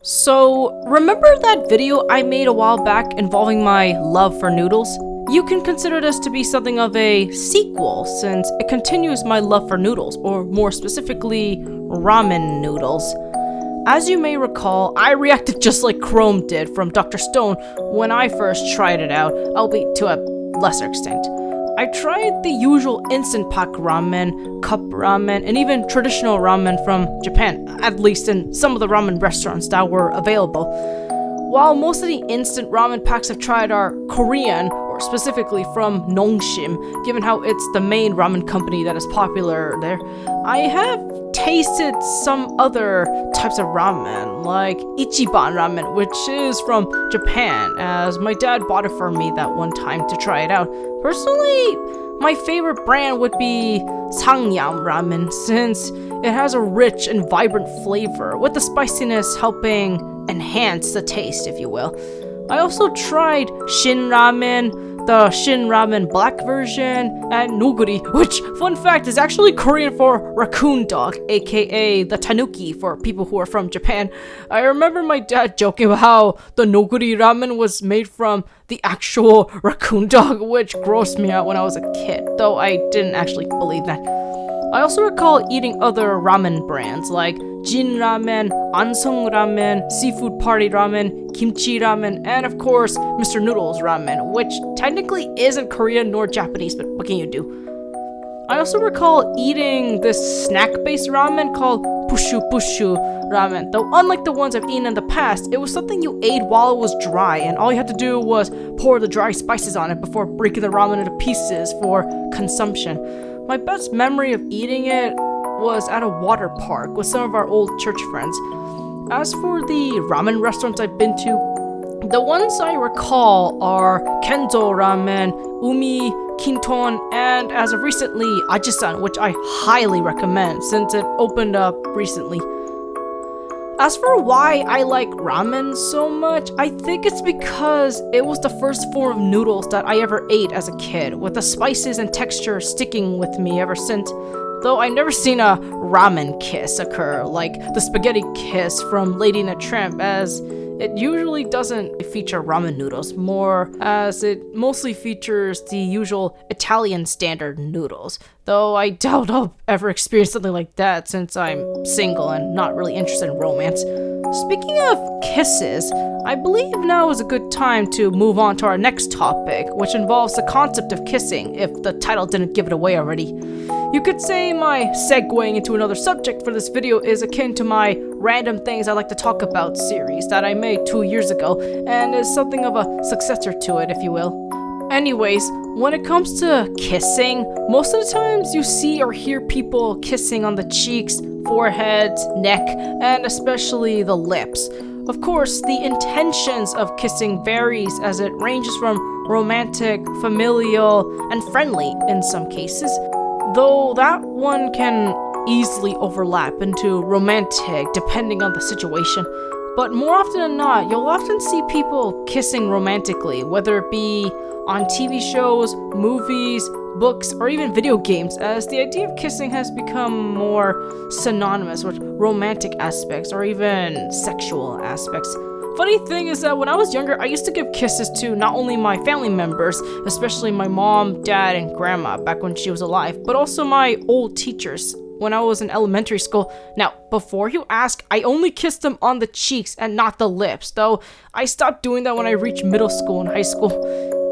So, remember that video I made a while back involving my love for noodles? You can consider this to be something of a sequel since it continues my love for noodles, or more specifically, ramen noodles. As you may recall, I reacted just like Chrome did from Dr. Stone when I first tried it out, albeit to a lesser extent. I tried the usual instant pack ramen, cup ramen, and even traditional ramen from Japan, at least in some of the ramen restaurants that were available. While most of the instant ramen packs I've tried are Korean, or specifically from Nongshim, given how it's the main ramen company that is popular there, I have tasted some other types of ramen, like Ichiban ramen, which is from Japan, as my dad bought it for me that one time to try it out. Personally, my favorite brand would be Sangyam ramen, since it has a rich and vibrant flavor, with the spiciness helping enhance the taste, if you will. I also tried Shin ramen, the Shin ramen black version, and noguri, which, fun fact, is actually Korean for raccoon dog, aka the tanuki for people who are from Japan. I remember my dad joking about how the noguri ramen was made from the actual raccoon dog, which grossed me out when I was a kid, though I didn't actually believe that. I also recall eating other ramen brands like Jin ramen, Ansong ramen, Seafood Party ramen, Kimchi ramen, and of course, Mr. Noodles ramen, which technically isn't Korean nor Japanese, but what can you do? I also recall eating this snack-based ramen called Pushu Pushu ramen, though unlike the ones I've eaten in the past, it was something you ate while it was dry, and all you had to do was pour the dry spices on it before breaking the ramen into pieces for consumption. My best memory of eating it was at a water park with some of our old church friends. As for the ramen restaurants I've been to, the ones I recall are Kenzo Ramen, Umi, Kinton, and as of recently, Ajisan, which I highly recommend since it opened up recently. As for why I like ramen so much, I think it's because it was the first form of noodles that I ever ate as a kid, with the spices and texture sticking with me ever since. Though I've never seen a ramen kiss occur, like the spaghetti kiss from Lady and the Tramp, as it usually doesn't feature ramen noodles, more as it mostly features the usual Italian standard noodles. Though I doubt I'll ever experience something like that since I'm single and not really interested in romance. Speaking of kisses, I believe now is a good time to move on to our next topic, which involves the concept of kissing, if the title didn't give it away already. You could say my segueing into another subject for this video is akin to my random things I like to talk about series that I made 2 years ago, and is something of a successor to it, if you will. Anyways, when it comes to kissing, most of the times you see or hear people kissing on the cheeks, foreheads, neck, and especially the lips. Of course, the intentions of kissing varies as it ranges from romantic, familial, and friendly in some cases, though that one can easily overlap into romantic depending on the situation. But more often than not, you'll often see people kissing romantically, whether it be on TV shows, movies, books, or even video games, as the idea of kissing has become more synonymous with romantic aspects or even sexual aspects. Funny thing is that when I was younger, I used to give kisses to not only my family members, especially my mom, dad, and grandma back when she was alive, but also my old teachers when I was in elementary school. Now, before you ask, I only kissed them on the cheeks and not the lips, though I stopped doing that when I reached middle school and high school.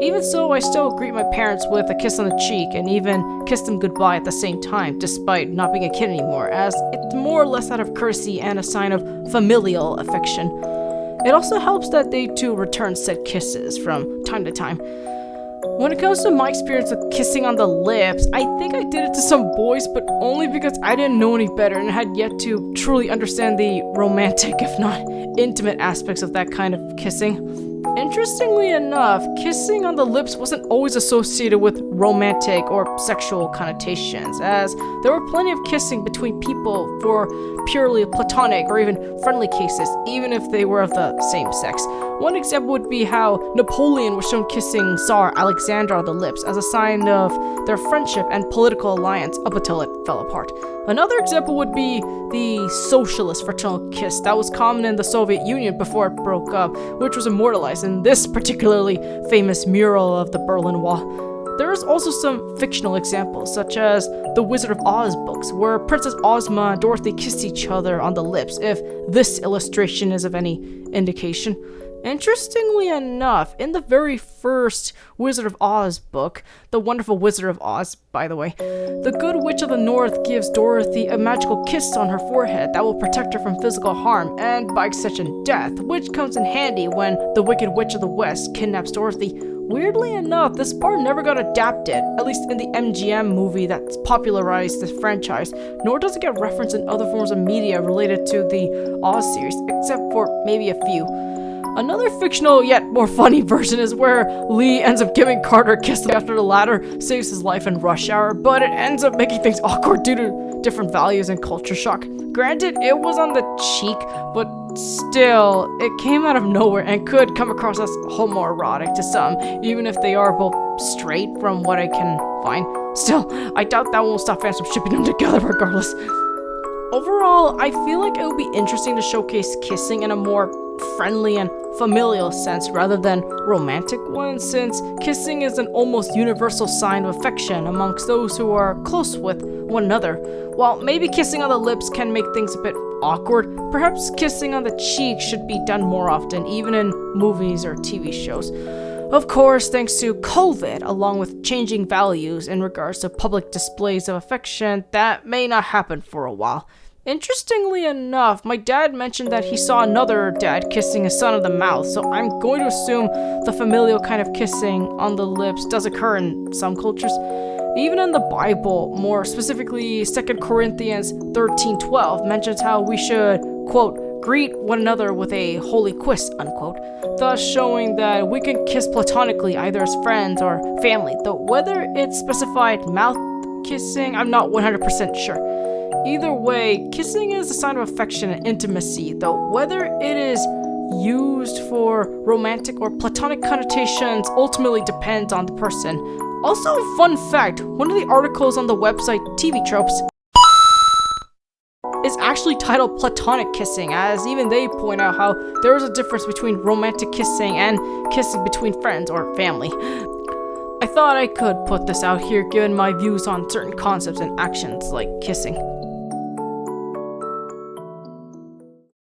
Even so, I still greet my parents with a kiss on the cheek and even kiss them goodbye at the same time, despite not being a kid anymore, as it's more or less out of courtesy and a sign of familial affection. It also helps that they too return said kisses from time to time. When it comes to my experience with kissing on the lips, I think I did it to some boys, but only because I didn't know any better and had yet to truly understand the romantic, if not intimate aspects of that kind of kissing. Interestingly enough, kissing on the lips wasn't always associated with romantic or sexual connotations, as there were plenty of kissing between people for purely platonic or even friendly cases, even if they were of the same sex. One example would be how Napoleon was shown kissing Tsar Alexander on the lips as a sign of their friendship and political alliance up until it fell apart. Another example would be the socialist fraternal kiss that was common in the Soviet Union before it broke up, which was immortalized in this particularly famous mural of the Berlin Wall. There is also some fictional examples, such as the Wizard of Oz books, where Princess Ozma and Dorothy kissed each other on the lips, if this illustration is of any indication. Interestingly enough, in the very first Wizard of Oz book, The Wonderful Wizard of Oz, by the way, the Good Witch of the North gives Dorothy a magical kiss on her forehead that will protect her from physical harm and, by extension, death, which comes in handy when the Wicked Witch of the West kidnaps Dorothy. Weirdly enough, this part never got adapted, at least in the MGM movie that's popularized the franchise, nor does it get referenced in other forms of media related to the Oz series, except for maybe a few. Another fictional yet more funny version is where Lee ends up giving Carter a kiss after the latter saves his life in Rush Hour, but it ends up making things awkward due to different values and culture shock. Granted, it was on the cheek, but still, it came out of nowhere and could come across as homoerotic to some, even if they are both straight from what I can find. Still, I doubt that won't stop fans from shipping them together regardless. Overall, I feel like it would be interesting to showcase kissing in a more friendly and familial sense rather than romantic one, since kissing is an almost universal sign of affection amongst those who are close with one another. While maybe kissing on the lips can make things a bit awkward, perhaps kissing on the cheek should be done more often, even in movies or TV shows. Of course, thanks to COVID, along with changing values in regards to public displays of affection, that may not happen for a while. Interestingly enough, my dad mentioned that he saw another dad kissing his son on the mouth, so I'm going to assume the familial kind of kissing on the lips does occur in some cultures. Even in the Bible, more specifically 2 Corinthians 13:12 mentions how we should, quote, greet one another with a holy kiss, unquote, thus showing that we can kiss platonically either as friends or family, though whether it's specified mouth kissing, I'm not 100% sure. Either way, kissing is a sign of affection and intimacy, though whether it is used for romantic or platonic connotations ultimately depends on the person. Also, fun fact, one of the articles on the website TV Tropes is actually titled Platonic Kissing, as even they point out how there is a difference between romantic kissing and kissing between friends or family. I thought I could put this out here given my views on certain concepts and actions like kissing.